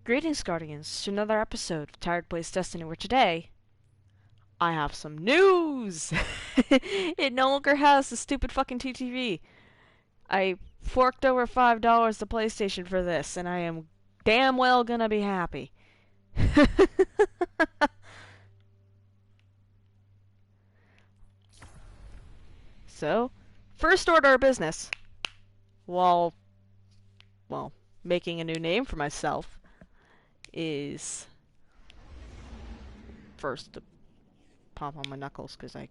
Greetings, Guardians, to another episode of Tired Plays Destiny, where today I have some news! It no longer has the stupid fucking TTV. I forked over $5 to PlayStation for this, and I am damn well gonna be happy. So, first order of business, while, well, making a new name for myself, is first to pop on my knuckles, because I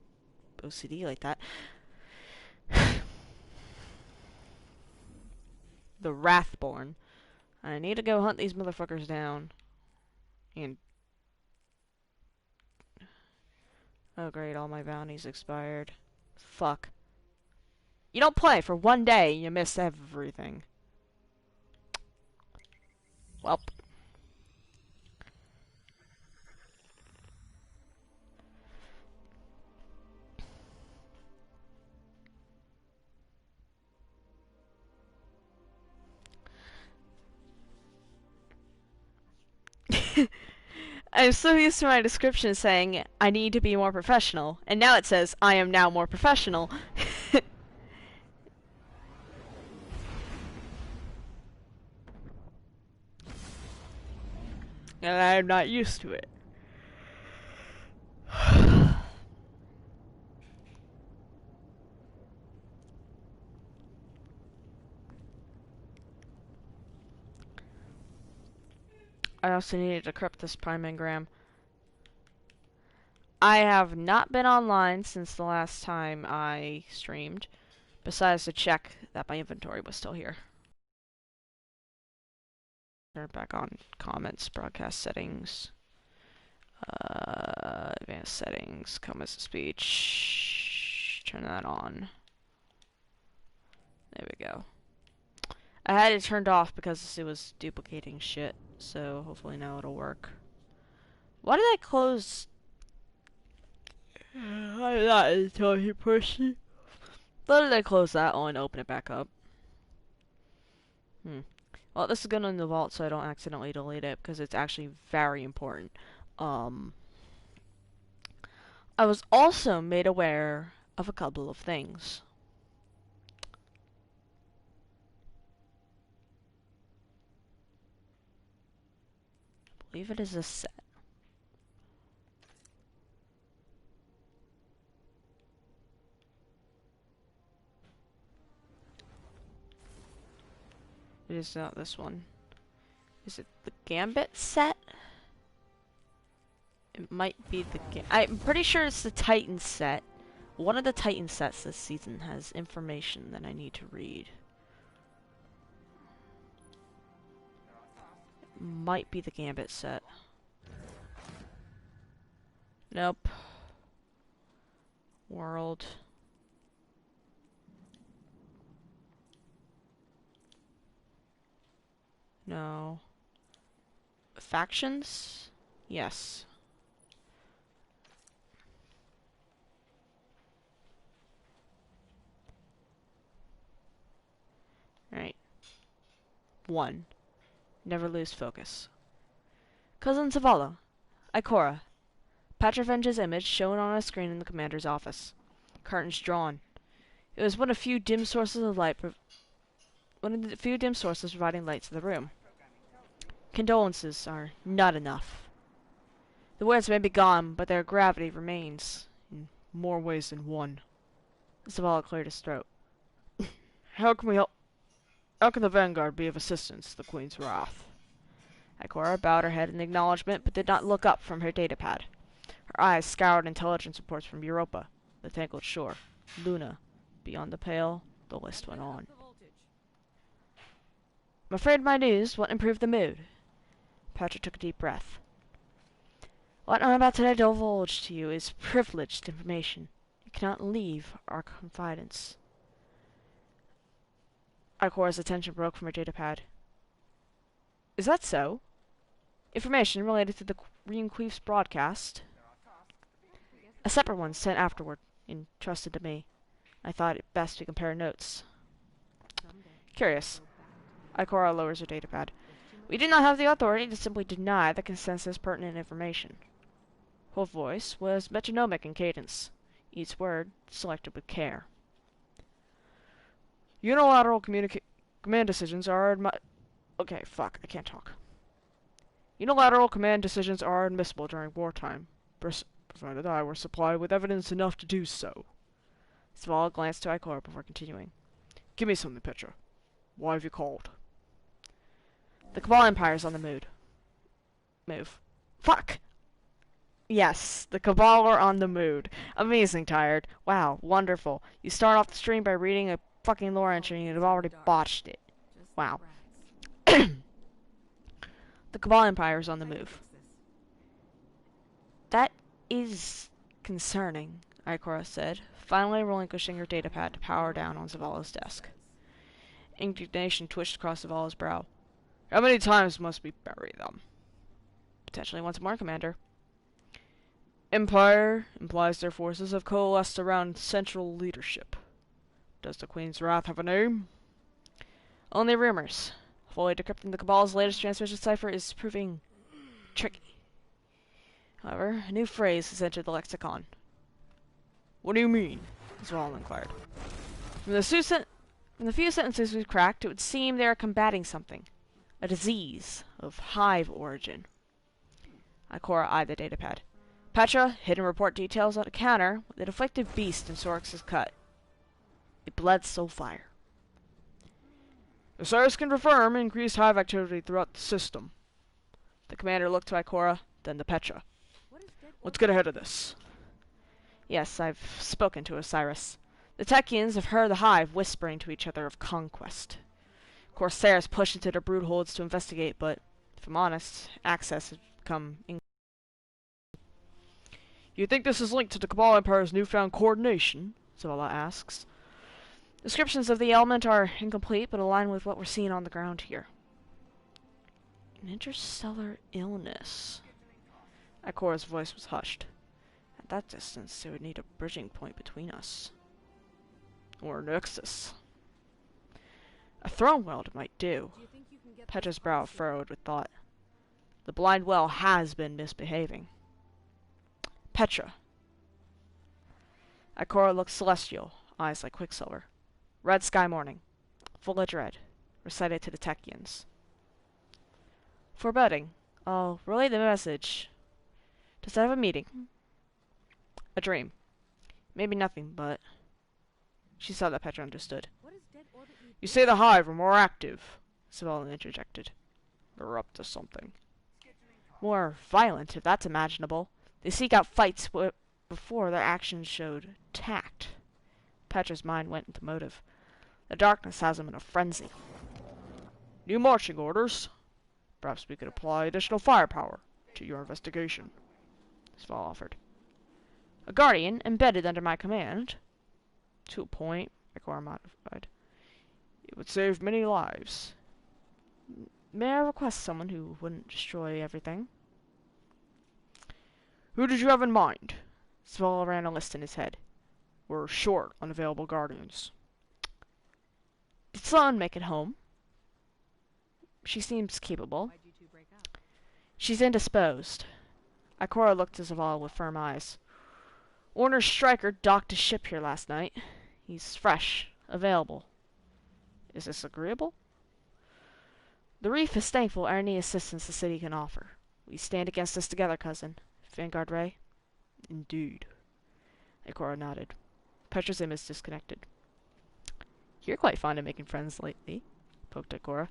OCD like that. The Wrathborn. I need to go hunt these motherfuckers down. And... oh great, all my bounties expired. Fuck. You don't play for one day, you miss everything. Welp. I'm so used to my description saying, I need to be more professional, and now it says, I am now more professional. And I'm not used to it. I also needed to corrupt this prime engram. I have not been online since the last time I streamed, besides to check that my inventory was still here. Turn back on comments, broadcast settings, advanced settings, comments to speech, turn that on. There we go. I had it turned off because it was duplicating shit, so hopefully now it'll work. Why did I close? I'm not a intelligent person. Why did I close that one and open it back up? Well, this is going in the vault so I don't accidentally delete it because it's actually very important. I was also made aware of a couple of things. I believe it is a set. It is not this one. Is it the Gambit set? It might be the I'm pretty sure it's the Titan set. One of the Titan sets this season has information that I need to read. It might be the Gambit set. Nope. World. No. Factions? Yes. Alright. 1. Never lose focus. Cousin Zavala. Ikora. Patravenge's image shown on a screen in the commander's office. Curtains drawn. It was one of the few dim sources providing light to the room. Condolences are not enough. The words may be gone, but their gravity remains, in more ways than one. Zavala cleared his throat. How can we help? How can the Vanguard be of assistance to the Queen's wrath? Ikora bowed her head in acknowledgement, but did not look up from her datapad. Her eyes scoured intelligence reports from Europa, the Tangled Shore, Luna. Beyond the pale, the list went on. I'm afraid my news won't improve the mood. Patrick took a deep breath. What I'm about to divulge to you is privileged information. You cannot leave our confidence. Ikora's attention broke from her datapad. Is that so? Information related to the Green Queef's broadcast? A separate one sent afterward, entrusted to me. I thought it best to compare notes. Curious. Ikora lowers her datapad. We do not have the authority to simply deny the consensus pertinent information. Her voice was metronomic in cadence, each word selected with care. Unilateral command decisions are okay, fuck, I can't talk. Unilateral command decisions are admissible during wartime, provided I were supplied with evidence enough to do so. Zavala glanced to Ikora before continuing. Give me something, Petra. Why have you called? The Cabal Empire's on the move. Fuck! Yes, the Cabal are on the mood. Amazing, Tired. Wow, wonderful. You start off the stream by reading a fucking lore entry and you've already botched it. Wow. The Cabal Empire is on the move. That is concerning, Ikora said, finally relinquishing her datapad to power down on Zavala's desk. Indignation twitched across Zavala's brow. How many times must we bury them? Potentially once more, Commander. Empire implies their forces have coalesced around central leadership. Does the Queen's Wrath have a name? Only rumors. Fully decrypting the Cabal's latest transmission cipher is proving tricky. However, a new phrase has entered the lexicon. What do you mean? Zavala inquired. From the few sentences we've cracked, it would seem they are combating something. A disease of hive origin. Ikora eyed the datapad. Petra, hidden report details on a counter with a deflective beast in Sorix's cut. It bled soul fire. Osiris can confirm increased hive activity throughout the system. The commander looked to Ikora, then to Petra. Let's get ahead of this. Yes, I've spoken to Osiris. The Techians have heard the hive whispering to each other of conquest. Corsairs pushed into their brood holds to investigate, but, if I'm honest, access has become You think this is linked to the Cabal Empire's newfound coordination? Zavala asks. Descriptions of the element are incomplete, but align with what we're seeing on the ground here. An interstellar illness. Ikora's voice was hushed. At that distance, it would need a bridging point between us. Or a nexus. A throne weld might do. Petra's brow furrowed with thought. The blind well has been misbehaving. Petra. Ikora looked celestial, eyes like quicksilver. Red sky morning. Full of dread. Recited to the Techians. Foreboding. I'll relay the message. Does that have a meaning? A dream. Maybe nothing, but... She saw that Petra understood. You say the hive are more active, Zavala interjected. They're up to something. More violent, if that's imaginable. They seek out fights before their actions showed tact. Petra's mind went into motive. The darkness has him in a frenzy. New marching orders. Perhaps we could apply additional firepower to your investigation, Zavala offered. A guardian embedded under my command. To a point, Ikora modified. It would save many lives. May I request someone who wouldn't destroy everything? Who did you have in mind? Zavala ran a list in his head. We're short on available guardians. Did Sloane make it home? She seems capable. She's indisposed. Ikora looked at Zavala with firm eyes. Warner Stryker docked his ship here last night. He's fresh, available. Is this agreeable? The Reef is thankful for any assistance the city can offer. We stand against this together, cousin. Vanguard Ray? Indeed. Ikora nodded. Petra's image disconnected. You're quite fond of making friends lately, poked Ikora.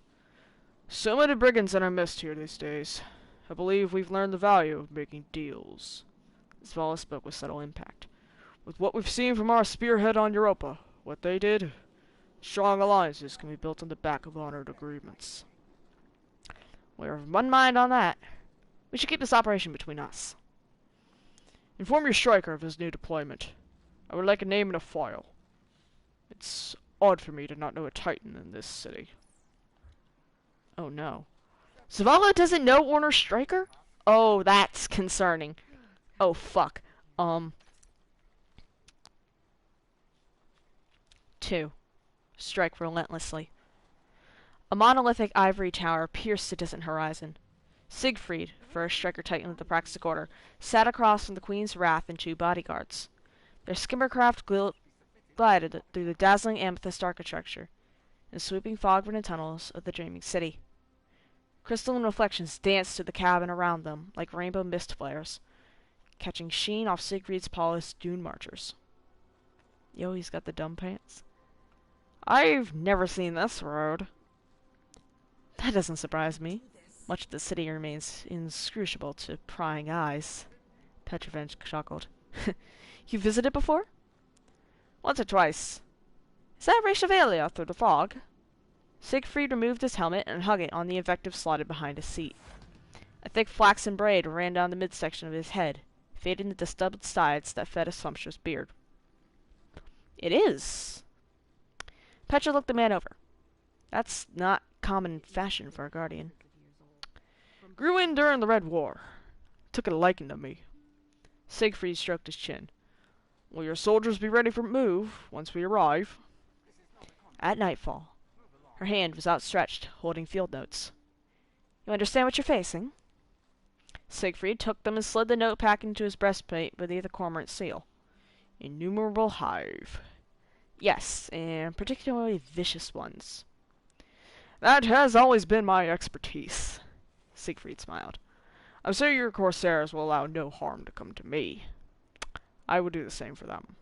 So many brigands in our midst here these days. I believe we've learned the value of making deals. Zavala spoke with subtle impact. With what we've seen from our spearhead on Europa, what they did, strong alliances can be built on the back of honored agreements. We're of one mind on that. We should keep this operation between us. Inform your striker of his new deployment. I would like a name and a file. It's odd for me to not know a Titan in this city. Oh no. Zavala doesn't know Warner Stryker? Oh, that's concerning. Oh, fuck. 2. Strike relentlessly. A monolithic ivory tower pierced the distant horizon. Siegfried, first striker titan of the Praxic Order, sat across from the Queen's Wrath and two bodyguards. Their skimmercraft glided through the dazzling amethyst architecture and sweeping fog-ridden tunnels of the dreaming city. Crystalline reflections danced through the cabin around them like rainbow mist flares, catching sheen off Siegfried's polished dune marchers. Yo, he's got the dumb pants. I've never seen this road. That doesn't surprise me. Much of the city remains inscrutable to prying eyes. Petrovich chuckled. You visited before? Once or twice. Is that Rechevalia through the fog? Siegfried removed his helmet and hung it on the invective slotted behind his seat. A thick flaxen braid ran down the midsection of his head, fading into stubbed sides that fed a sumptuous beard. It is. Petra looked the man over. That's not common fashion for a guardian. Grew in during the Red War. Took a liking to me. Siegfried stroked his chin. Will your soldiers be ready for move once we arrive? At nightfall. Her hand was outstretched, holding field notes. You understand what you're facing? Siegfried took them and slid the notepack into his breastplate beneath the cormorant seal. Innumerable hive. Yes, and particularly vicious ones. That has always been my expertise. Siegfried smiled. I'm sure your corsairs will allow no harm to come to me. I will do the same for them.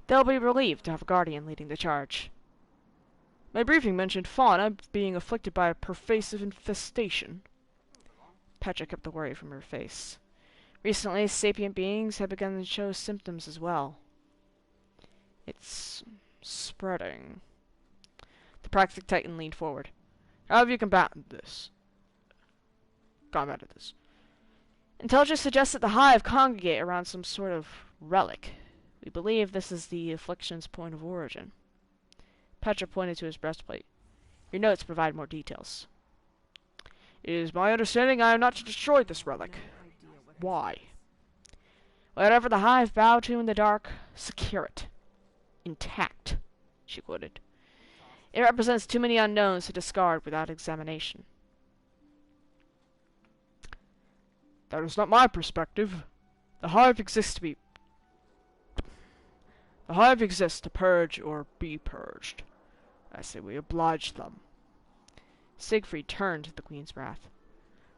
They'll be relieved to have a guardian leading the charge. My briefing mentioned Fauna being afflicted by a pervasive infestation. Petra kept the worry from her face. Recently, sapient beings have begun to show symptoms as well. It's spreading. The Praxic Titan leaned forward. How have you combated this? Intelligence suggests that the hive congregate around some sort of relic. We believe this is the affliction's point of origin. Petra pointed to his breastplate. Your notes provide more details. It is my understanding I am not to destroy this relic. Why? Whatever the hive bow to in the dark, secure it. Intact, she quoted. It represents too many unknowns to discard without examination. That is not my perspective. The hive exists to purge or be purged. I say we oblige them. Siegfried turned to the Queen's Wrath.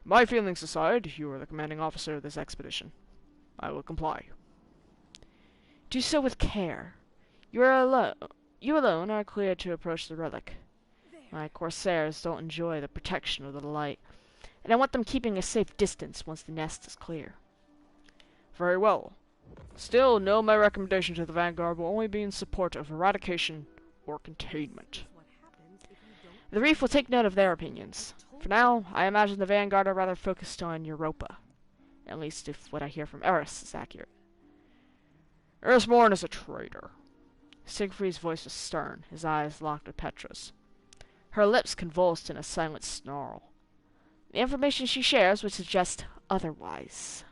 My feelings aside, you are the commanding officer of this expedition. I will comply. Do so with care. You alone are cleared to approach the relic. My corsairs don't enjoy the protection of the light, and I want them keeping a safe distance once the nest is clear. Very well. Still, know my recommendation to the Vanguard will only be in support of eradication or containment. The Reef will take note of their opinions. For now, I imagine the Vanguard are rather focused on Europa. At least if what I hear from Eris is accurate. Erisborn is a traitor. Siegfried's voice was stern, his eyes locked with Petra's. Her lips convulsed in a silent snarl. The information she shares would suggest otherwise.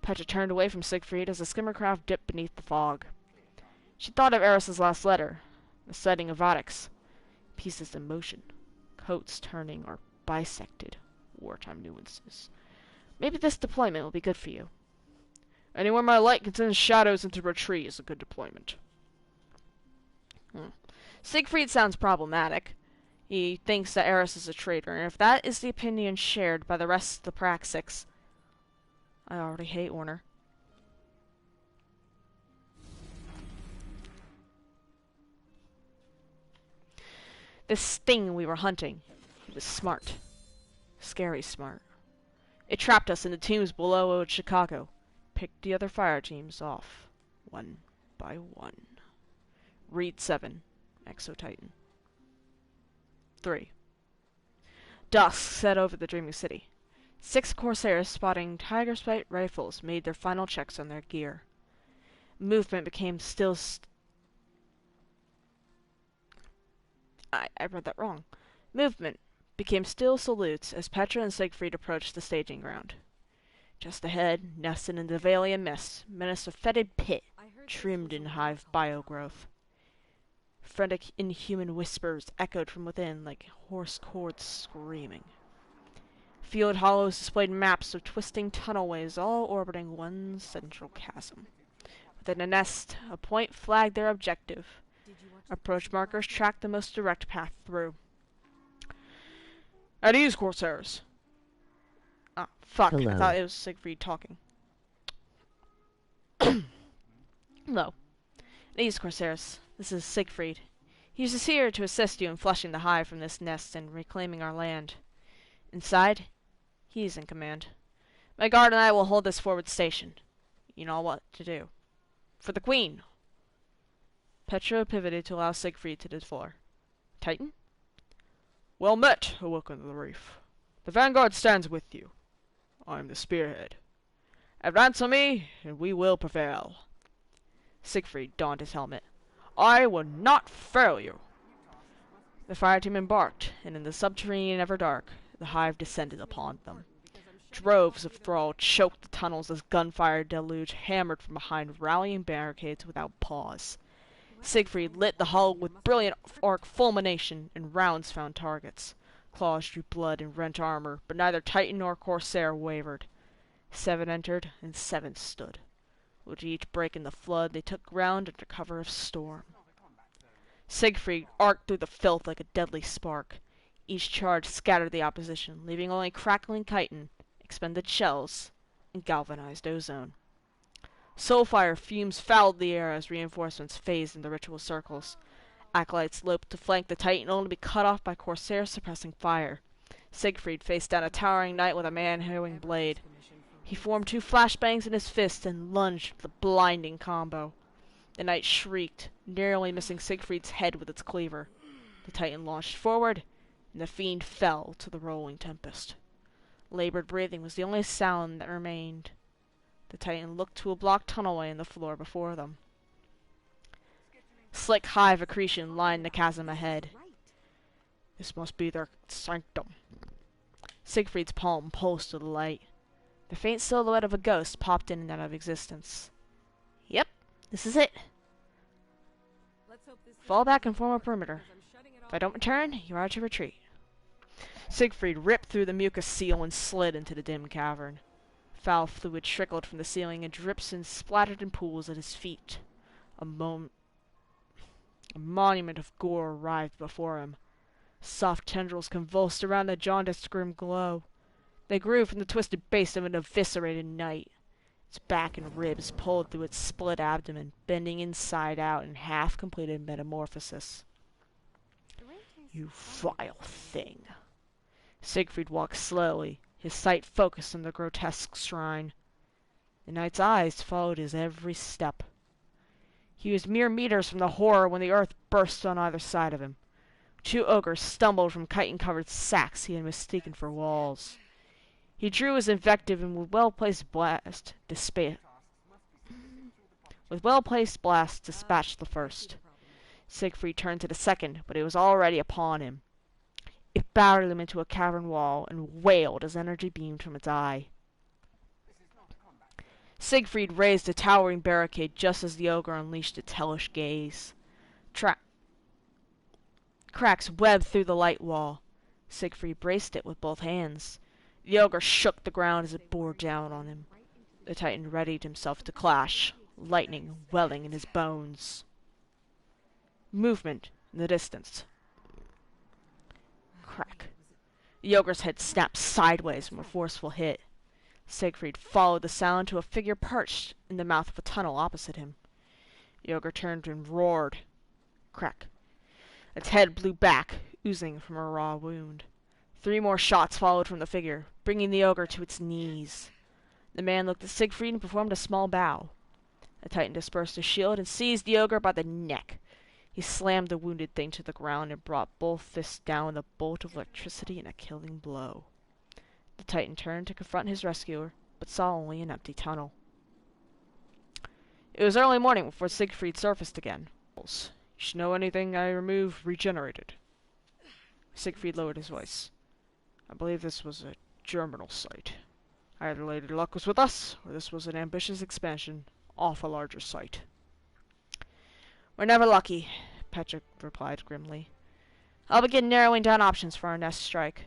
Petra turned away from Siegfried as the skimmercraft dipped beneath the fog. She thought of Eris's last letter, the sighting of Vodix. Pieces in motion, coats turning or bisected, wartime nuances. Maybe this deployment will be good for you. Anywhere my light can send shadows into retreat is a good deployment. Siegfried sounds problematic. He thinks that Eris is a traitor, and if that is the opinion shared by the rest of the Praxics, I already hate Warner. This thing we were hunting, it was smart. Scary smart. It trapped us in the tombs below old Chicago. Picked the other fire teams off, one by one. Read 7, Exo-Titan. 3. Dusk set over the dreaming city. 6 corsairs spotting tiger-spite rifles made their final checks on their gear. Movement became still... I read that wrong. Movement became still salutes as Petra and Siegfried approached the staging ground. Just ahead, nested in the Valian mist, menaced a fetid pit, trimmed in hive biogrowth. Frantic, inhuman whispers echoed from within like hoarse chords screaming. Field hollows displayed maps of twisting tunnelways all orbiting one central chasm. Within a nest, a point flagged their objective. Approach markers tracked the most direct path through. At ease, Corsairs! Ah, fuck. Hello. I thought it was Siegfried talking. Hello. At ease, Corsairs. This is Siegfried. He is here to assist you in flushing the hive from this nest and reclaiming our land. Inside, he is in command. My guard and I will hold this forward station. You know what to do. For the Queen! Petro pivoted to allow Siegfried to the floor. Titan? Well met, Awoken of the Reef. The vanguard stands with you. I am the spearhead. Advance on me, and we will prevail. Siegfried donned his helmet. I will not fail you. The fireteam embarked, and in the subterranean Everdark, the hive descended upon them. Droves of thrall choked the tunnels as gunfire deluge hammered from behind rallying barricades without pause. Siegfried lit the hull with brilliant arc fulmination, and rounds found targets. Claws drew blood and rent armor, but neither Titan nor Corsair wavered. 7 entered, and 7 stood. With each break in the flood, they took ground under cover of storm. Siegfried arced through the filth like a deadly spark. Each charge scattered the opposition, leaving only crackling chitin, expended shells, and galvanized ozone. Soulfire fumes fouled the air as reinforcements phased in the ritual circles. Acolytes loped to flank the Titan, only to be cut off by Corsairs suppressing fire. Siegfried faced down a towering knight with a man-hewing blade. He formed 2 flashbangs in his fist and lunged with a blinding combo. The knight shrieked, narrowly missing Siegfried's head with its cleaver. The Titan launched forward, and the fiend fell to the rolling tempest. Labored breathing was the only sound that remained. The Titan looked to a blocked tunnelway in the floor before them. Slick hive accretion lined the chasm ahead. This must be their sanctum. Siegfried's palm pulsed to the light. The faint silhouette of a ghost popped in and out of existence. Yep, this is it. Fall back and form a perimeter. If I don't return, you are to retreat. Siegfried ripped through the mucus seal and slid into the dim cavern. Foul fluid trickled from the ceiling and drips and splattered in pools at his feet. A monument of gore writhed before him. Soft tendrils convulsed around the jaundiced grim glow. They grew from the twisted base of an eviscerated knight. Its back and ribs pulled through its split abdomen, bending inside out in half-completed metamorphosis. You vile thing. Siegfried walked slowly, his sight focused on the grotesque shrine. The knight's eyes followed his every step. He was mere meters from the horror when the earth burst on either side of him. 2 ogres stumbled from chitin-covered sacks he had mistaken for walls. He drew his invective and with well-placed blast dispatched the first. Siegfried turned to the second, but it was already upon him. It battered him into a cavern wall and wailed as energy beamed from its eye. Siegfried raised a towering barricade just as the ogre unleashed its hellish gaze. Cracks webbed through the light wall. Siegfried braced it with both hands. The ogre shook the ground as it bore down on him. The Titan readied himself to clash, lightning welling in his bones. Movement in the distance. Crack. The ogre's head snapped sideways from a forceful hit. Siegfried followed the sound to a figure perched in the mouth of a tunnel opposite him. The ogre turned and roared. Crack. Its head blew back, oozing from a raw wound. 3 more shots followed from the figure, bringing the ogre to its knees. The man looked at Siegfried and performed a small bow. The Titan dispersed his shield and seized the ogre by the neck. He slammed the wounded thing to the ground and brought both fists down with a bolt of electricity and a killing blow. The Titan turned to confront his rescuer, but saw only an empty tunnel. It was early morning before Siegfried surfaced again. You should know anything I remove regenerated. Siegfried lowered his voice. I believe this was a germinal site. Either Lady Luck was with us, or this was an ambitious expansion off a larger site. We're never lucky. Petra replied grimly. I'll begin narrowing down options for our next strike.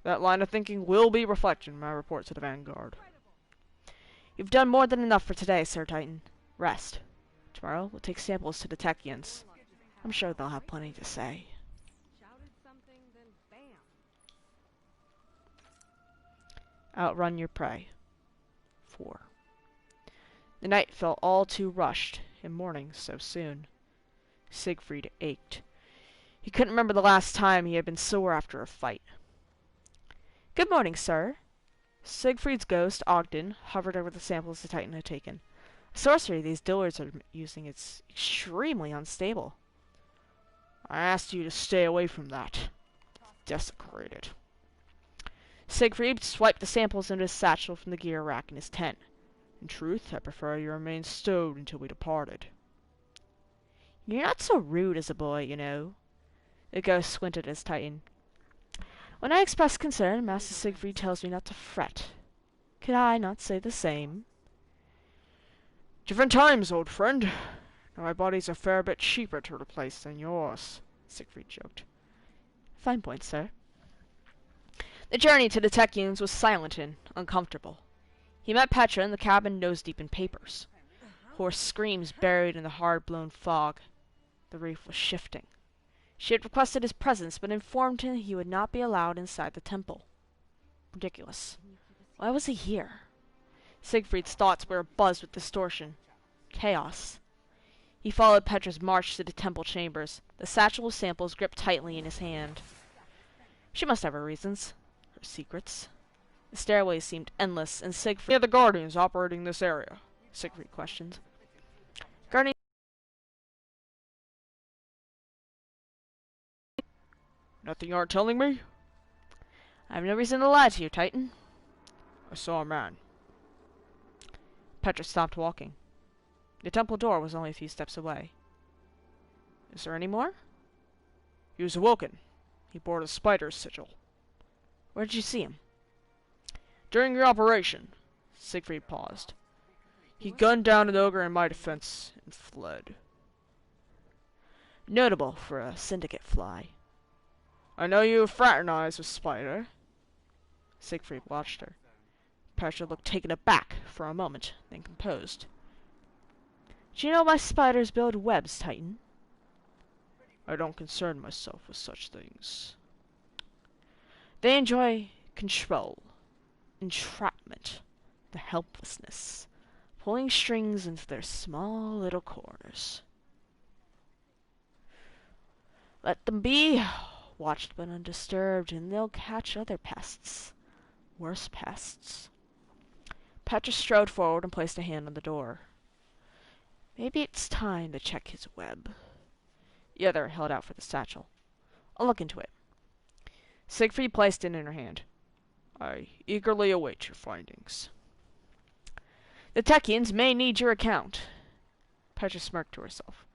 That line of thinking will be reflected in my report to the Vanguard. You've done more than enough for today, Sir Titan. Rest. Tomorrow, we'll take samples to the Techians. I'm sure they'll have plenty to say. Outrun your prey. 4. The night felt all too rushed, and morning so soon. Siegfried ached. He couldn't remember the last time he had been sore after a fight. Good morning, sir. Siegfried's ghost, Ogden, hovered over the samples the Titan had taken. The sorcery these Dillards are using is extremely unstable. I asked you to stay away from that. Desecrated. Siegfried swiped the samples into his satchel from the gear rack in his tent. In truth, I prefer you remain stowed until we departed. You're not so rude as a boy, you know. The ghost squinted at his Titan. When I express concern, Master Siegfried tells me not to fret. Could I not say the same? Different times, old friend. Now my body's a fair bit cheaper to replace than yours, Siegfried joked. Fine point, sir. The journey to the Techians was silent and uncomfortable. He met Petra in the cabin nose-deep in papers. Hoarse screams buried in the hard-blown fog. The reef was shifting. She had requested his presence, but informed him he would not be allowed inside the temple. Ridiculous. Why was he here? Siegfried's thoughts were abuzz with distortion. Chaos. He followed Petra's march to the temple chambers, the satchel of samples gripped tightly in his hand. She must have her reasons. Her secrets. The stairways seemed endless, and Siegfried... Are the Guardians operating this area? Siegfried questioned. Guardians... Nothing you aren't telling me? I have no reason to lie to you, Titan. I saw a man. Petra stopped walking. The temple door was only a few steps away. Is there any more? He was awoken. He bore the spider's sigil. Where did you see him? During your operation. Siegfried paused. He gunned down an ogre in my defense and fled. Notable for a syndicate fly. I know you fraternize with Spider. Siegfried watched her. Petra looked taken aback for a moment, then composed. Do you know why spiders build webs, Titan? I don't concern myself with such things. They enjoy control, entrapment, the helplessness, pulling strings into their small little corners. Let them be, watched but undisturbed, and they'll catch other pests. Worse pests. Petra strode forward and placed a hand on the door. Maybe it's time to check his web. The other held out for the satchel. I'll look into it. Siegfried placed it in her hand. I eagerly await your findings. The Techians may need your account. Petra smirked to herself.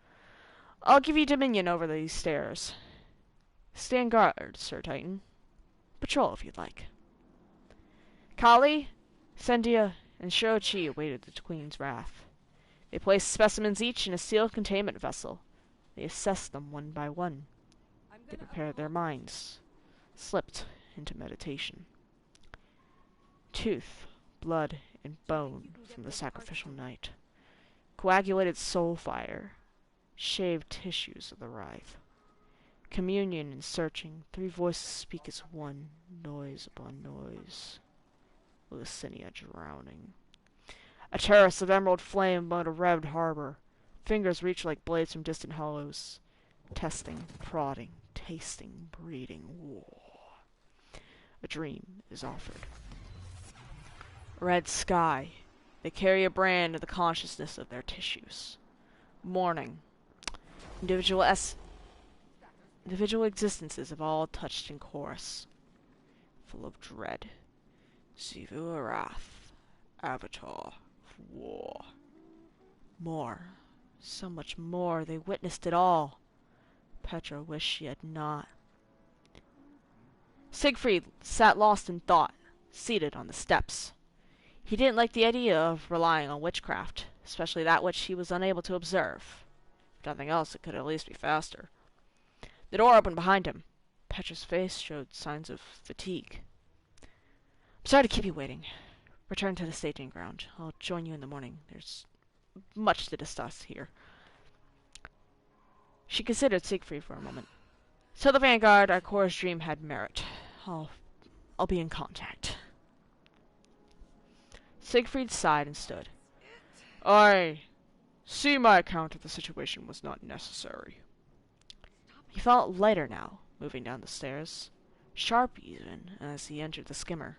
I'll give you dominion over these stairs. Stand guard, Sir Titan. Patrol if you'd like. Kali, Sendia, and Shoichi awaited the Queen's wrath. They placed specimens each in a sealed containment vessel. They assessed them one by one. They prepared their minds, slipped into meditation. Tooth, blood, and bone from the sacrificial night. Coagulated soul fire. Shaved tissues of the writhe. Communion and searching, 3 voices speak as one, noise upon noise. Lucinia drowning. A terrace of emerald flame above a red harbor. Fingers reach like blades from distant hollows. Testing, prodding, tasting, breeding, war. A dream is offered. Red sky. They carry a brand of the consciousness of their tissues. Morning. Individual existences have all touched in chorus. Full of dread. Sivu wrath. Avatar. War. More. So much more. They witnessed it all. Petra wished she had not. Siegfried sat lost in thought, seated on the steps. He didn't like the idea of relying on witchcraft, especially that which he was unable to observe. If nothing else, it could at least be faster. The door opened behind him. Petra's face showed signs of fatigue. I'm sorry to keep you waiting. Return to the staging ground. I'll join you in the morning. There's much to discuss here. She considered Siegfried for a moment. Tell the Vanguard our core's dream had merit. I'll be in contact. Siegfried sighed and stood. I see my account of the situation was not necessary. He felt lighter now, moving down the stairs. Sharp even, as he entered the skimmer.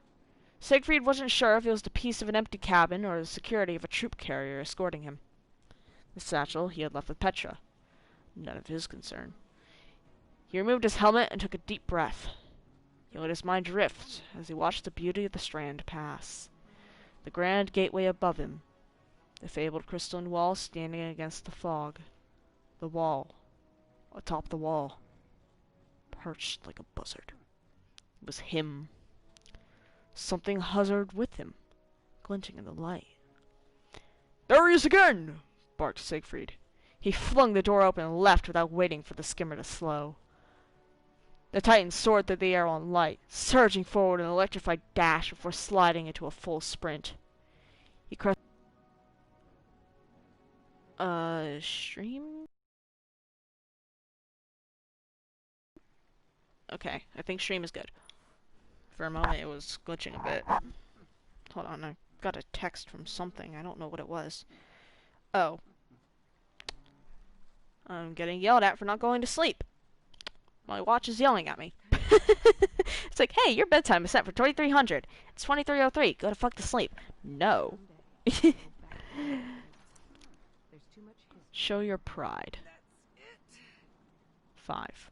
Siegfried wasn't sure if it was the peace of an empty cabin or the security of a troop carrier escorting him. The satchel he had left with Petra. None of his concern. He removed his helmet and took a deep breath. He let his mind drift as he watched the beauty of the Strand pass. The grand gateway above him. The fabled crystalline wall standing against the fog. The wall. Atop the wall. Perched like a buzzard. It was him. Something hovered with him, glinting in the light. There he is again! Barked Siegfried. He flung the door open and left without waiting for the skimmer to slow. The Titan soared through the air on light, surging forward in an electrified dash before sliding into a full sprint. He crashed. Stream? Okay, I think stream is good. For a moment it was glitching a bit. Hold on, I got a text from something. I don't know what it was. Oh. I'm getting yelled at for not going to sleep. My watch is yelling at me. It's like, hey, your bedtime is set for 2300. It's 2303. Go to fuck to sleep. No. Show your pride. 5.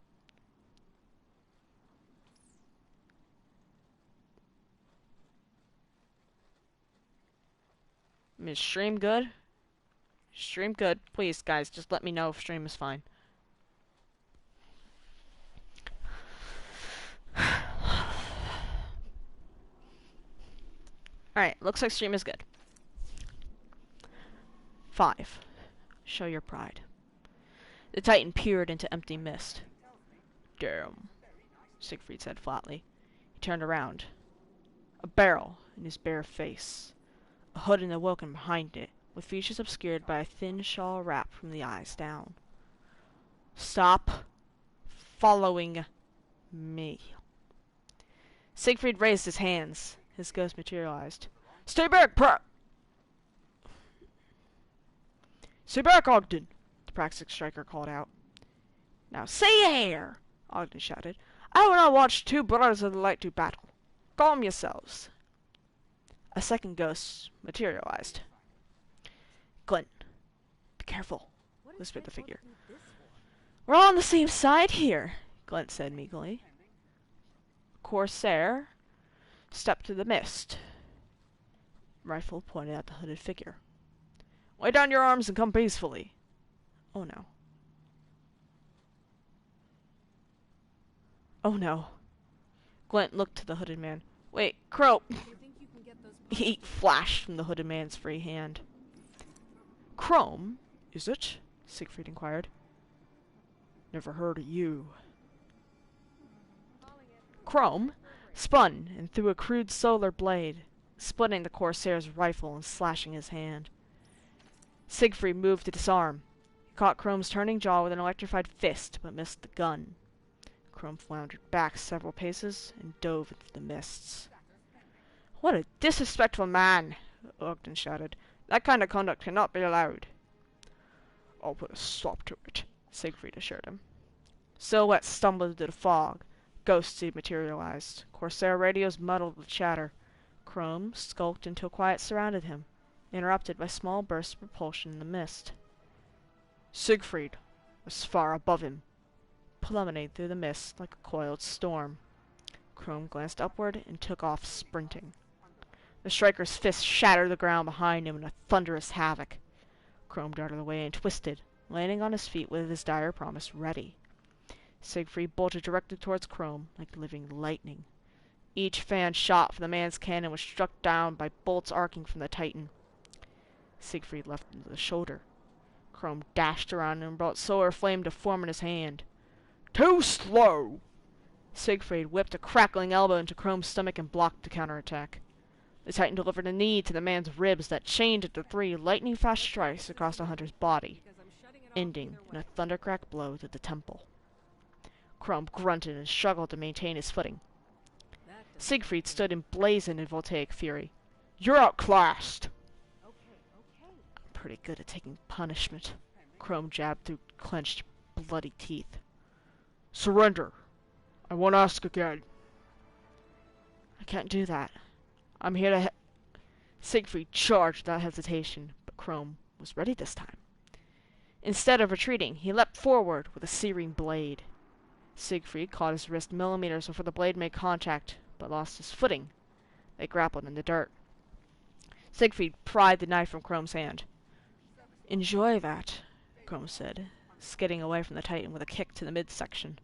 Is stream good? Stream good. Please, guys, just let me know if stream is fine. Alright, looks like stream is good. 5. Show your pride. The Titan peered into empty mist. Damn, Siegfried said flatly. He turned around. A barrel in his bare face. A hood in the welkin behind it, with features obscured by a thin shawl wrap from the eyes down. Stop following me. Siegfried raised his hands. His ghost materialized. Stay back, Stay back, Ogden! The Praxic striker called out. Now see here! Ogden shouted. I will not watch two brothers of the light do battle. Calm yourselves. A second ghost materialized. Glint, be careful, whispered the figure. We're all on the same side here, Glint said meekly. Corsair stepped through the mist. Rifle pointed at the hooded figure. Lay down your arms and come peacefully. Oh no. Oh no. Glint looked to the hooded man. Wait, Crow! Heat flashed from the hooded man's free hand. Chrome, is it? Siegfried inquired. Never heard of you. Chrome spun and threw a crude solar blade, splitting the Corsair's rifle and slashing his hand. Siegfried moved to disarm. He caught Chrome's turning jaw with an electrified fist, but missed the gun. Chrome floundered back several paces and dove into the mists. What a disrespectful man! Ogden shouted. That kind of conduct cannot be allowed. I'll put a stop to it, Siegfried assured him. Silhouettes stumbled into the fog. Ghosts dematerialized. Corsair radios muddled with chatter. Chrome skulked until quiet surrounded him, interrupted by small bursts of propulsion in the mist. Siegfried was far above him, plummeting through the mist like a coiled storm. Chrome glanced upward and took off sprinting. The striker's fist shattered the ground behind him in a thunderous havoc. Chrome darted away and twisted, landing on his feet with his dire promise ready. Siegfried bolted directly towards Chrome like living lightning. Each fan shot from the man's cannon was struck down by bolts arcing from the Titan. Siegfried left him to the shoulder. Chrome dashed around and brought solar flame to form in his hand. Too slow! Siegfried whipped a crackling elbow into Chrome's stomach and blocked the counterattack. The Titan delivered a knee to the man's ribs that chained into 3 lightning-fast strikes across the hunter's body, ending in a thundercrack blow to the temple. Chrome grunted and struggled to maintain his footing. Siegfried stood in blazing and voltaic fury. You're outclassed! I'm pretty good at taking punishment. Chrome jabbed through clenched, bloody teeth. Surrender! I won't ask again. I can't do that. I'm here to Siegfried charged without hesitation, but Chrome was ready this time. Instead of retreating, he leapt forward with a searing blade. Siegfried caught his wrist millimeters before the blade made contact, but lost his footing. They grappled in the dirt. Siegfried pried the knife from Chrome's hand. Enjoy that, Chrome said, skidding away from the Titan with a kick to the midsection.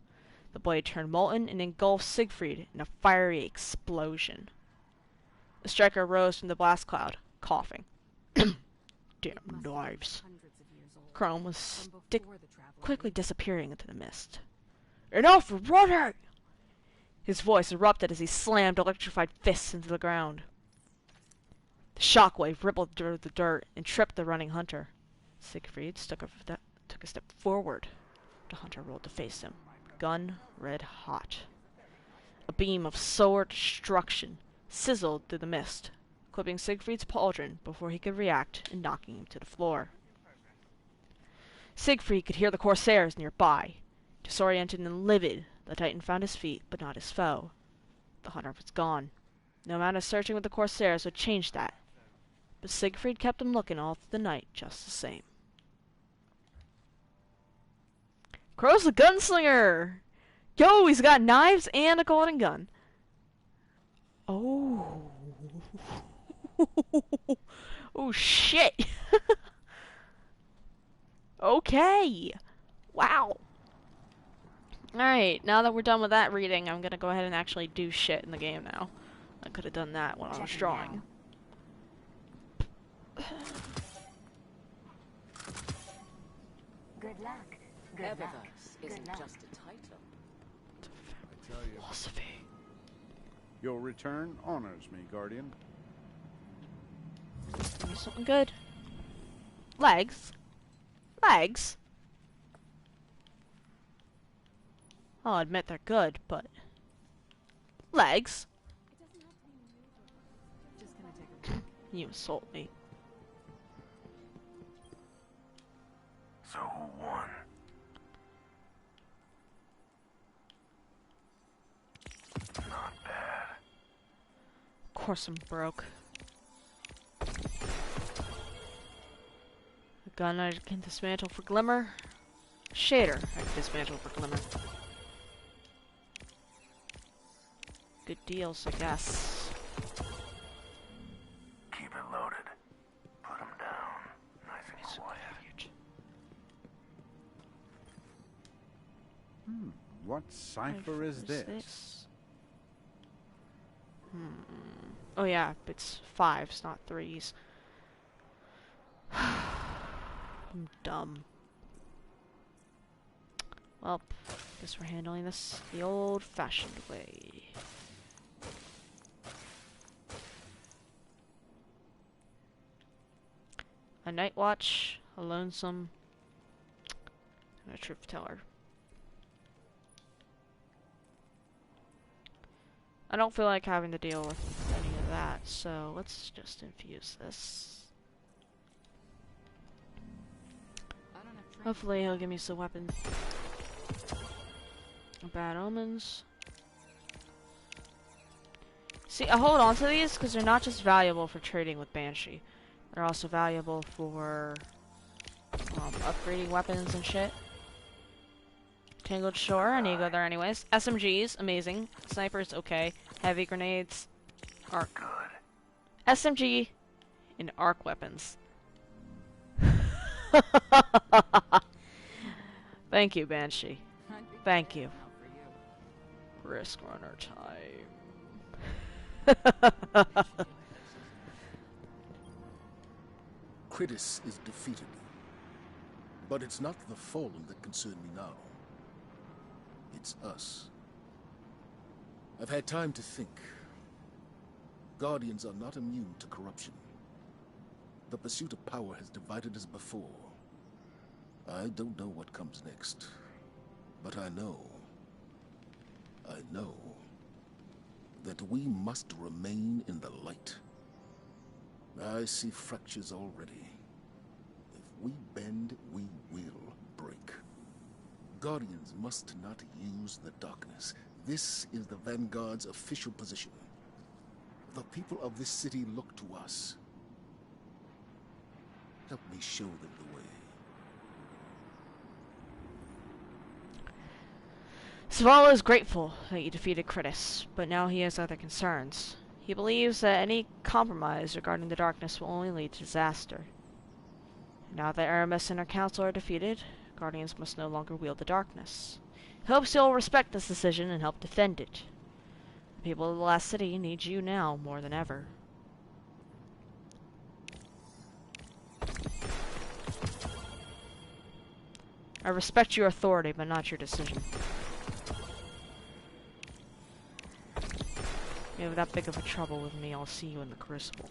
The blade turned molten and engulfed Siegfried in a fiery explosion. The striker rose from the blast cloud, coughing. Damn knives. Chrome was quickly disappearing into the mist. Enough running! His voice erupted as he slammed electrified fists into the ground. The shockwave rippled through the dirt and tripped the running hunter. Siegfried took a step forward. The hunter rolled to face him, gun red hot. A beam of solar destruction sizzled through the mist, clipping Siegfried's pauldron before he could react and knocking him to the floor. Siegfried could hear the corsairs nearby. Disoriented and livid, the Titan found his feet, but not his foe. The hunter was gone. No amount of searching with the corsairs would change that. But Siegfried kept him looking all through the night just the same. Crow's the gunslinger! Yo, he's got knives and a golden gun. Oh. Oh, shit. Okay. Wow. Alright, now that we're done with that reading, I'm gonna go ahead and actually do shit in the game now. I could have done that when I was drawing. Good luck. Good luck. Isn't just a title. I tell you, Philosophy. your return honors me, Guardian. Give me something good. Legs? Legs? I'll admit they're good, but... Legs? You insult me. So who won? Not bad. Of course I'm broke. A gun I can dismantle for glimmer. Shader I can dismantle for glimmer. Good deals, I guess. Keep it loaded. Put him down. Nice and quiet. What cipher is this? Oh yeah, it's 5s, not 3s. I'm dumb. Well, guess we're handling this the old-fashioned way. A night watch, a lonesome, and a truth teller. I don't feel like having to deal with any of that, so let's just infuse this. Hopefully he'll give me some weapons. Bad omens. See, I hold on to these because they're not just valuable for trading with Banshee. They're also valuable for upgrading weapons and shit. Tangled Shore, I need to go there anyways. SMGs, amazing. Snipers, okay. Heavy grenades, arc. Good. SMG and arc weapons. Thank you, Banshee. Thank you. Risk runner time. Critis is defeated. But it's not the Fallen that concern me now. It's us. I've had time to think. Guardians are not immune to corruption. The pursuit of power has divided us before. I don't know what comes next, but I know that we must remain in the light. I see fractures already. If we bend, we will break. Guardians must not use the darkness. This is the Vanguard's official position. The people of this city look to us. Help me show them the way. Zavala is grateful that you defeated Critus, but now he has other concerns. He believes that any compromise regarding the darkness will only lead to disaster. Now that Aramis and her council are defeated, Guardians must no longer wield the darkness. He hopes you'll respect this decision and help defend it. The people of the last city need you now more than ever. I respect your authority, but not your decision. If you have that big of a trouble with me, I'll see you in the Crucible.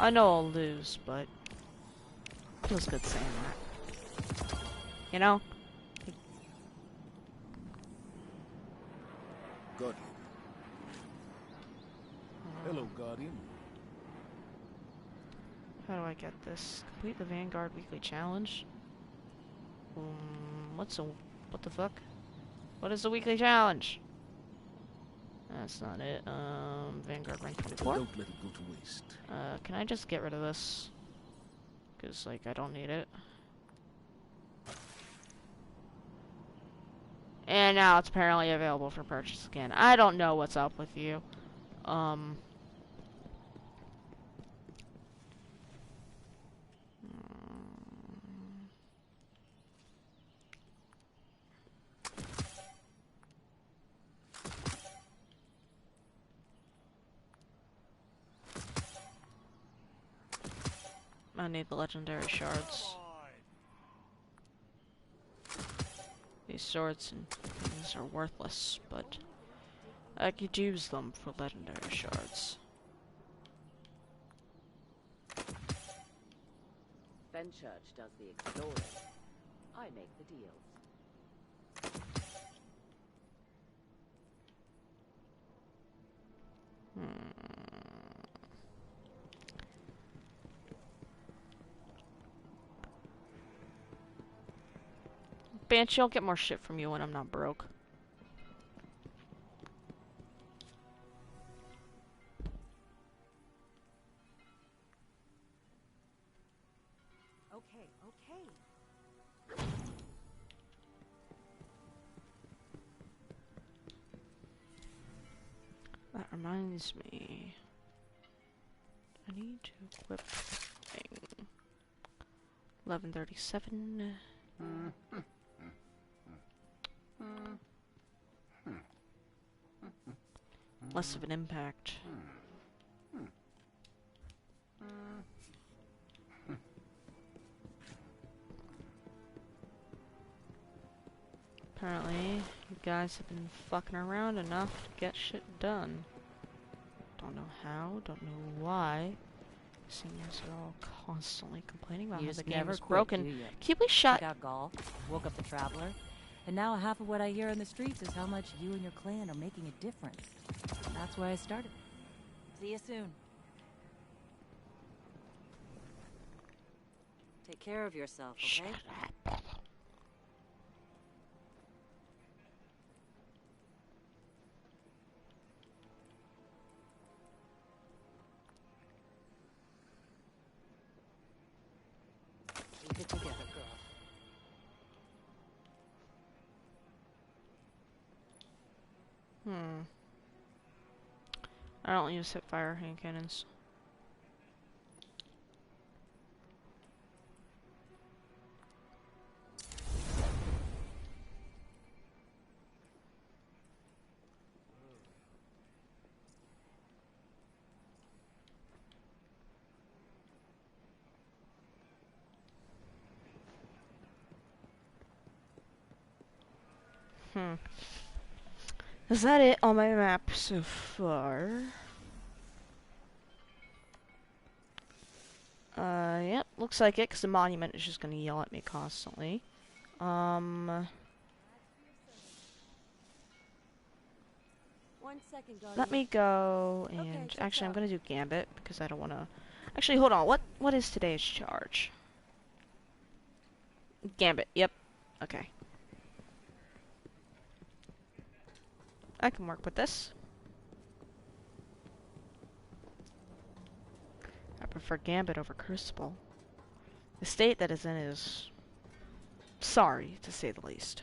I know I'll lose, but it feels good saying that. You know? Guardian. Hello, Guardian. How do I get this? Complete the Vanguard Weekly Challenge? What the fuck? What is the Weekly Challenge? That's not it. Vanguard rank 24? Don't let it go to waste. Can I just get rid of this? Because, like, I don't need it. And now it's apparently available for purchase again. I don't know what's up with you. I need the legendary shards. These swords and things are worthless, but I could use them for legendary shards. Fenchurch does the exploring. I make the deals. Banshee, I'll get more shit from you when I'm not broke. Okay. That reminds me. I need to equip this thing. 1137. Less of an impact. Apparently, you guys have been fucking around enough to get shit done. Don't know how, don't know why. Seniors are all constantly complaining about how the game is broken. Can you please shut? Got golf, woke up the traveler, and now half of what I hear in the streets is how much you and your clan are making a difference. And that's where I started. See you soon. Take care of yourself, okay? Shut up. Keep it together, girl. I don't use hipfire hand cannons. Hmm. Is that it on my map so far? Yep, looks like it, because the monument is just gonna yell at me constantly. One second, Guardian. Let me go, Okay, and check actually I'm out. gonna do Gambit, because I don't wanna... Actually, hold on, what is today's charge? Gambit, yep. Okay. I can work with this. I prefer Gambit over Crucible. The state that is in is sorry, to say the least.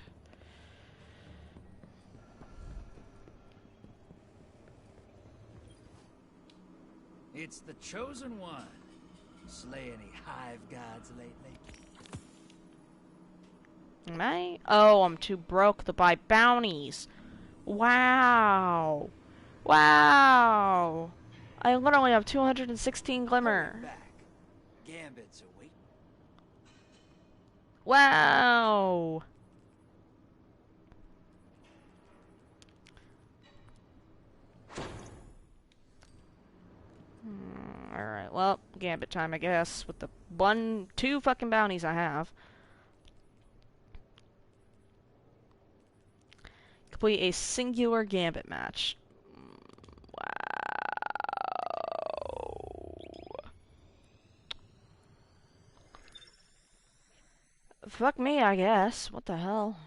It's the chosen one. Slay any hive gods lately? Am I? Oh, I'm too broke to buy bounties. Wow. Wow. I literally have 216 glimmer. Hurry back. Gambit's awaiting. Wow. Alright, well, Gambit time, I guess, with the two fucking bounties I have. Complete a singular Gambit match. Wow. Fuck me, I guess. What the hell?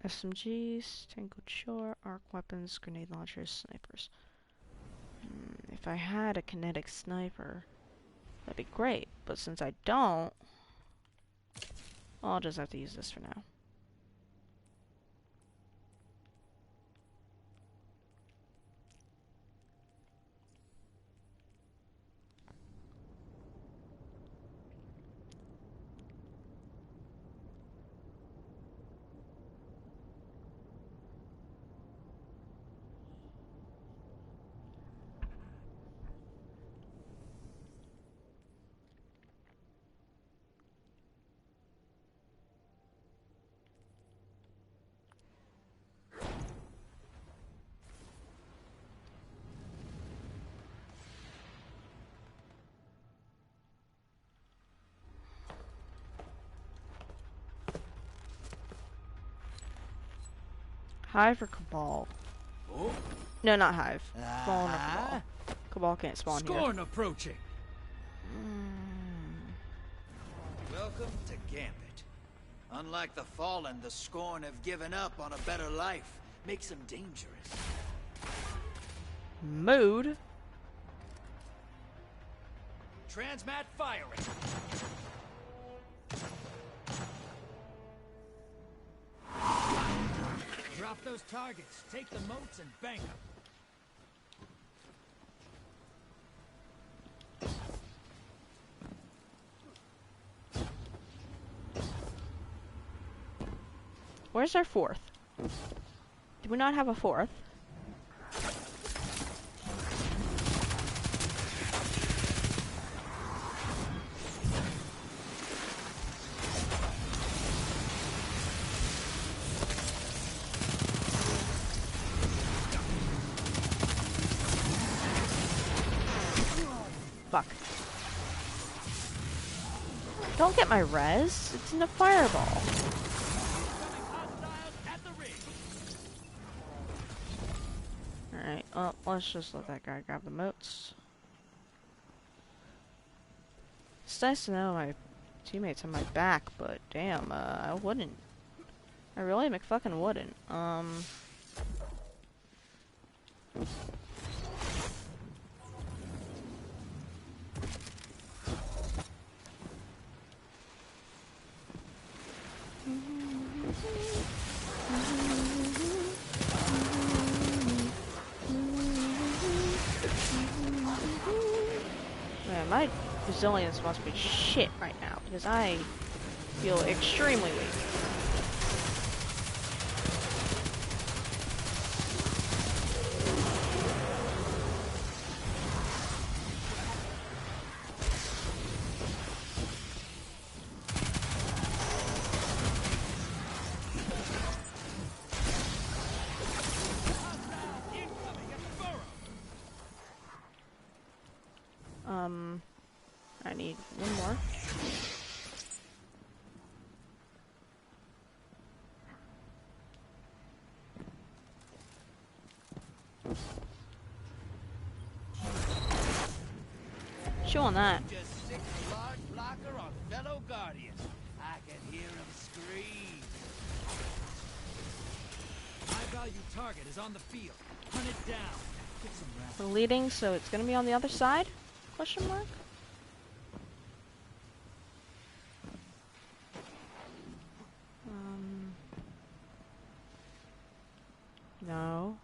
SMGs, tangled shore, arc weapons, grenade launchers, snipers. If I had a kinetic sniper, that'd be great. But since I don't, I'll just have to use this for now. Hive or Cabal? Oh. No, not Hive. Spawn or Cabal. Cabal can't spawn Scorn approaching. here. Welcome to Gambit. Unlike the Fallen, the Scorn have given up on a better life. Makes them dangerous. Mood. Transmat firing. Drop those targets, take the moats, and bang them. Where's our fourth? Do we not have a fourth? Fuck. Don't get my res. It's in a fireball. Alright, well, let's just let that guy grab the moats. It's nice to know my teammates have my back, but damn, I wouldn't. I really McFucking wouldn't. resilience must be shit right now, because I feel extremely weak. I need one more. Chew on that. Just stick a large blocker on fellow guardians. I can hear them scream. High-value target is on the field. Hunt it down. Get some rest. We're leading, so it's gonna be on the other side? Question mark? No.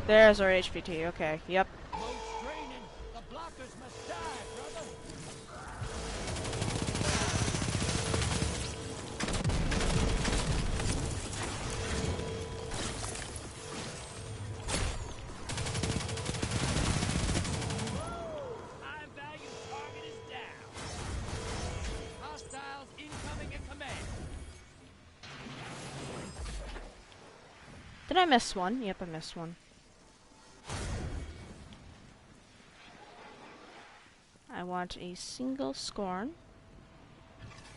There's our HPT, okay, yep. No straining. The blockers must die, brother. High-value target is down. Hostiles incoming at command. Did I miss one? Yep, I missed one. I want a single scorn.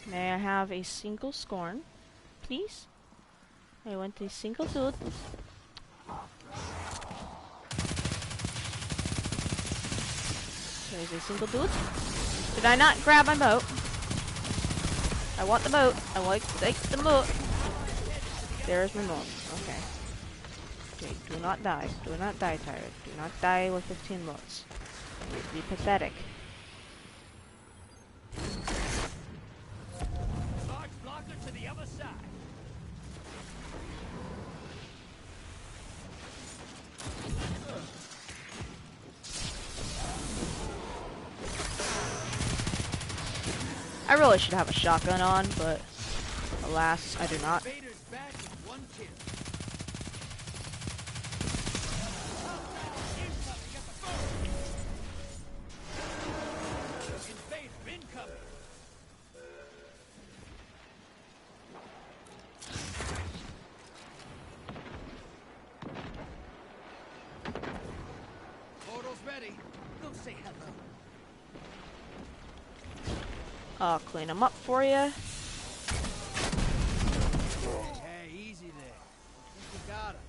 May I have a single scorn, please? I want a single dude. There's a single dude. Did I not grab my boat? I want the boat. I want to take the boat. There's my boat. Okay. Okay, do not die. Do not die, Tired. Do not die with 15 boats. It would be pathetic. Large blocker to the other side. I really should have a shotgun on, but alas, I do not. Vader's back with one kill. Incoming at the phone. Invader incoming. Portal's ready. Go say hello. I'll clean them up for you. Hey, easy there. I think you got him.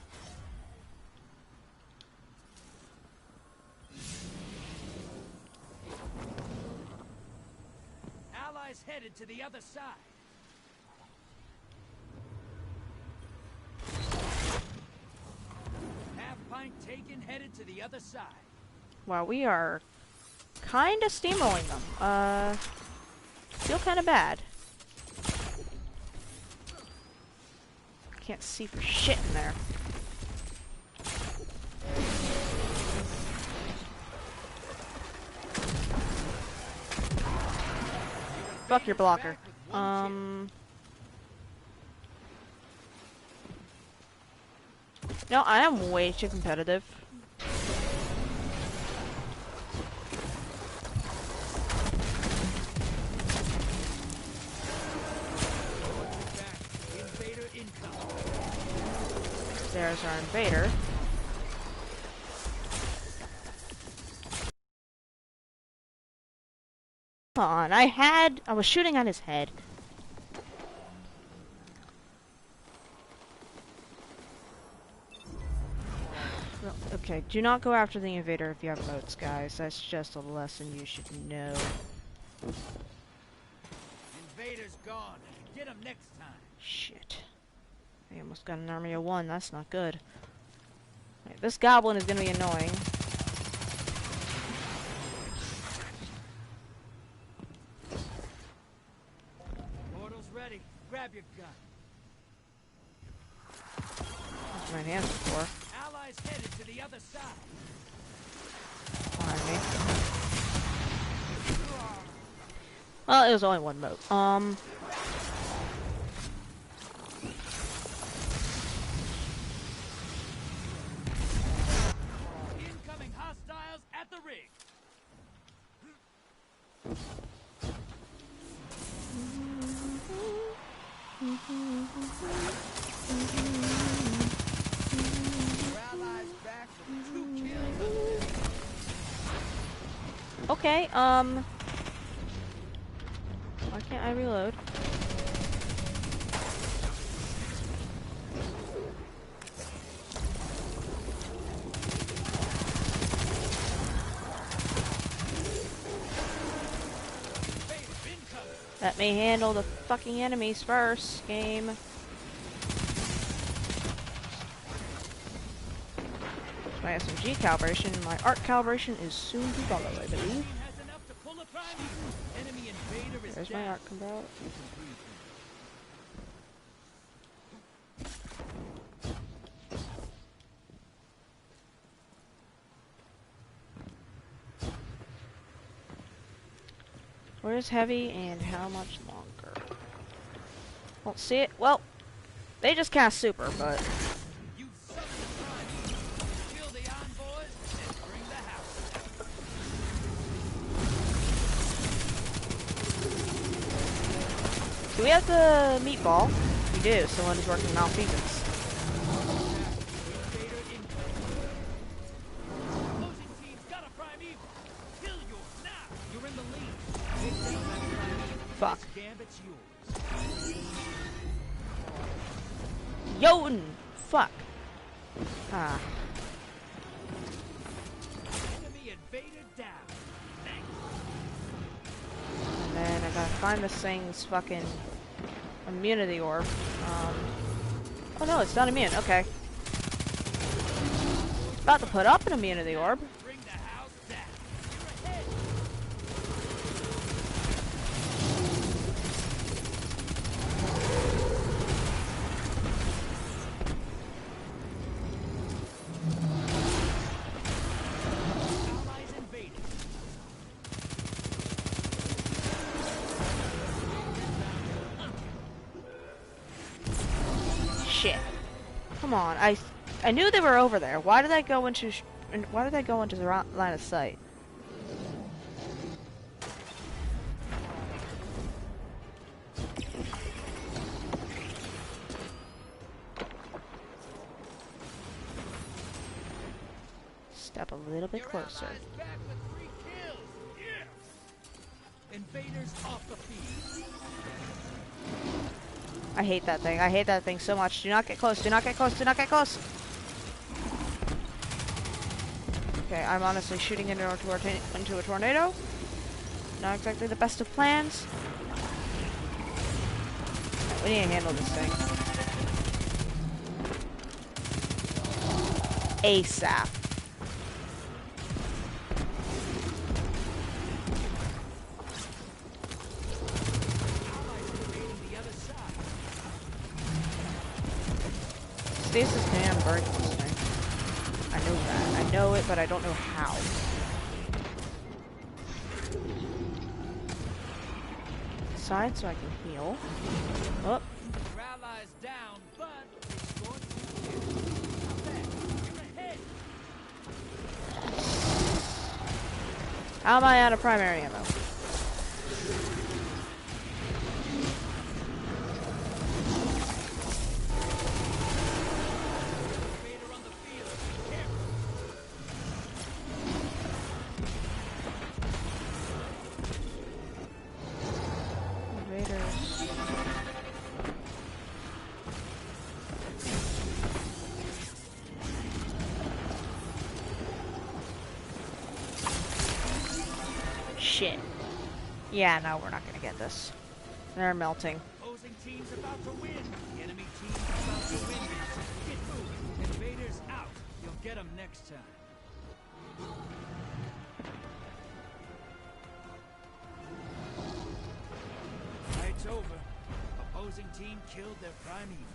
Allies headed to the other side. Half pint taken, headed to the other side. Wow, we are kind of steamrolling them. Feel kind of bad. Can't see for shit in there. Fuck your blocker. No, I am way too competitive. Invader incoming. There's our invader. Come on, I was shooting on his head. Okay, do not go after the invader if you have boats, guys. That's just a lesson you should know. Invader's gone. Get him next time. Shit. I almost got an army of one. That's not good. Right, this goblin is gonna be annoying. Portal's ready. Grab your gun. That's what my hands are for. Allies headed to the other side. behind me. Well, it was only one moat. Incoming hostiles at the rig. Your allies back with 2 kills. Okay, why can't I reload? Let me handle the fucking enemies first, game. My SMG calibration, my art calibration is soon to follow, I believe. There's my art combat. Where's heavy and how much longer? Won't see it. Well, they just cast super, but do we have the meatball? We do. Someone is working malfeasance. Fuck. Jotun! Fuck. Ah. And then I gotta find this thing's fucking immunity orb. Oh no, it's not immune. Okay. About to put up an immunity orb. Shit. Come on, I knew they were over there. Why did I go into the line of sight? Step a little bit closer. Invaders off the field. I hate that thing. I hate that thing so much. Do not get close. Do not get close. Do not get close. Okay, I'm honestly shooting into a tornado. Not exactly the best of plans. We need to handle this thing ASAP. Stasis can burn this thing. I know that. I know it, but I don't know how. Side so I can heal. Oh. Your allies down, but it's going to be ahead. How am I out of primary ammo? Shit. Yeah, no, we're not gonna get this. They're melting. Opposing team's about to win. The enemy team's about to win. Get moving. Invaders out. You'll get them next time. Fight's over. Opposing team killed their prime evil.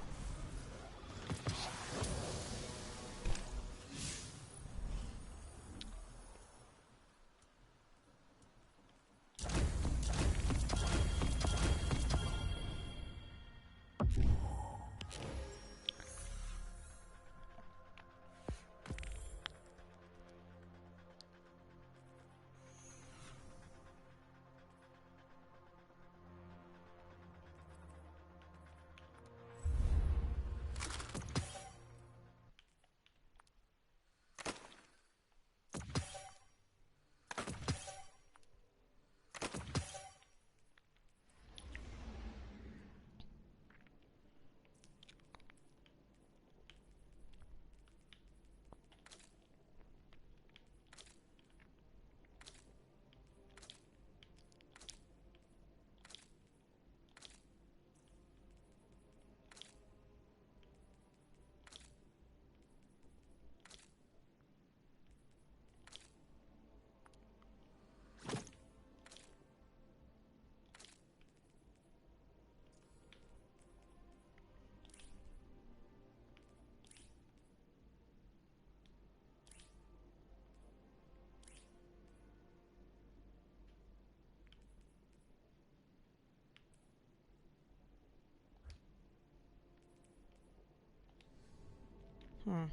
I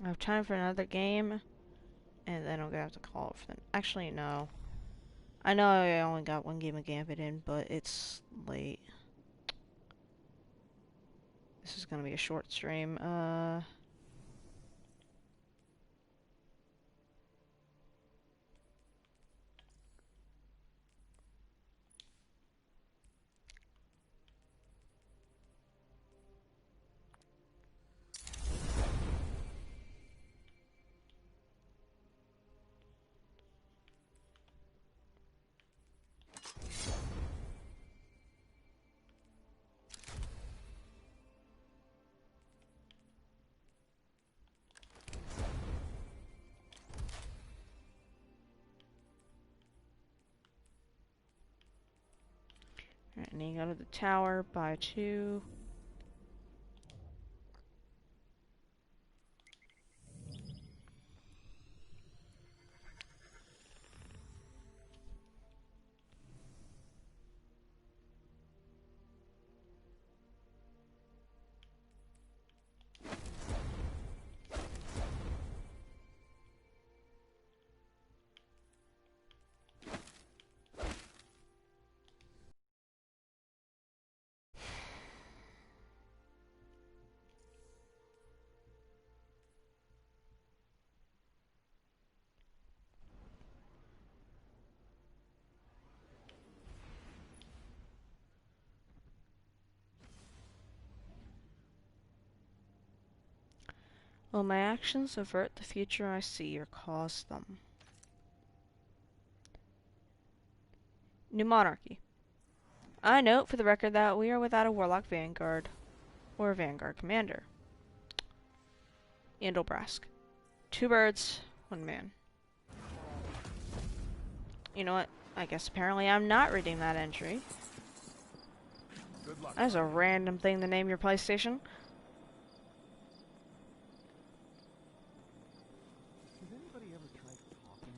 have time for another game, and then I'm gonna have to call it for the... Actually, no. I know I only got one game of Gambit in, but it's late. This is gonna be a short stream. Alright, and then you go to the tower, buy 2. Will my actions avert the future I see or cause them? New monarchy. I note for the record that we are without a warlock vanguard or a vanguard commander. Andalbrask. 2 birds, 1 man. You know what? I guess apparently I'm not reading that entry. That's a random thing to name your PlayStation.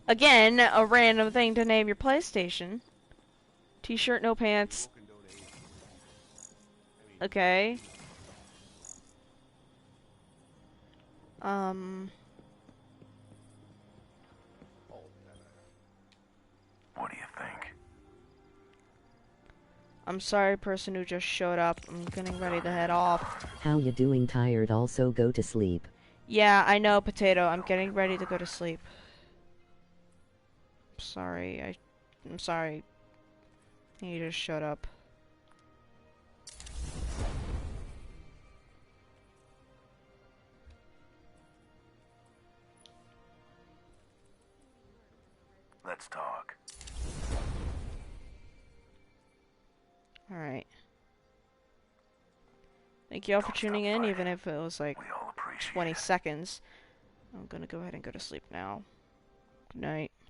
Again, a random thing to name your PlayStation. T-shirt, no pants. Okay. What do you think? I'm sorry, person who just showed up. I'm getting ready to head off. How you doing? Tired? Also go to sleep. Yeah, I know, Potato. I'm getting ready to go to sleep. Sorry, I'm sorry. You just showed up. Let's talk. Alright. Thank you all for tuning in, even if it was like We all appreciate 20 it. seconds. I'm gonna go ahead and go to sleep now. Good night.